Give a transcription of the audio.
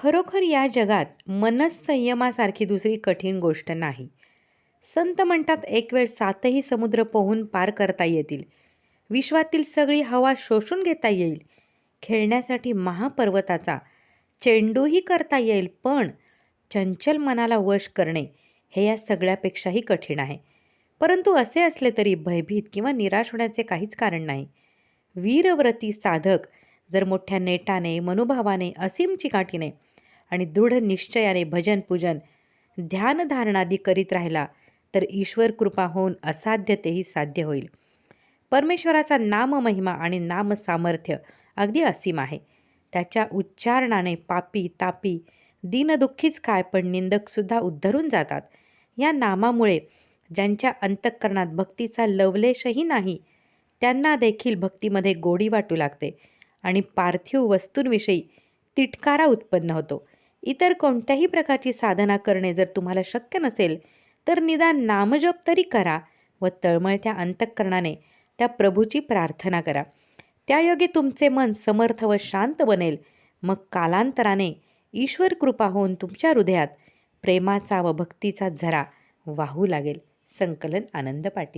खरोखर या जगात मनसंयमासारखी दुसरी कठीण गोष्ट नाही. संत म्हणतात एक वेळ सातही समुद्र पोहून पार करता येतील. विश्वातील सगळी हवा शोषून घेता येईल. खेळण्यासाठी महापर्वताचा चेंडूही करता येईल, पण चंचल मनाला वश करणे हे या सगळ्यापेक्षाही कठीण आहे. परंतु असे असले तरी भयभीत किंवा निराश होण्याचे काहीच कारण नाही. वीरव्रती साधक जर मोठ्या नेटाने, मनोभावाने, असीम चिकाटीने आणि दृढ निश्चयाने भजन पूजन ध्यानधारणादी करीत राहिला तर ईश्वर कृपा होऊन असाध्य तेही साध्य होईल. परमेश्वराचा नाममहिमा आणि नाम सामर्थ्य अगदी असीम आहे. त्याच्या उच्चारणाने पापी तापी दीनदुःखीच काय पण निंदकसुद्धा उद्धरून जातात. या नामामुळे ज्यांच्या अंतःकरणात भक्तीचा लवलेशही नाही त्यांना देखील भक्तीमध्ये गोडी वाटू लागते आणि पार्थिव वस्तूंविषयी तिटकारा उत्पन्न होतो. इतर कोणत्याही प्रकारची साधना करणे जर तुम्हाला शक्य नसेल तर निदान नामजप तरी करा व तळमळत्या अंतःकरणाने त्या प्रभूची प्रार्थना करा. त्यायोगे तुमचे मन समर्थ व शांत बनेल. मग कालांतराने ईश्वर कृपा होऊन तुमच्या हृदयात प्रेमाचा व भक्तीचा झरा वाहू लागेल. संकलन आनंद पाटील.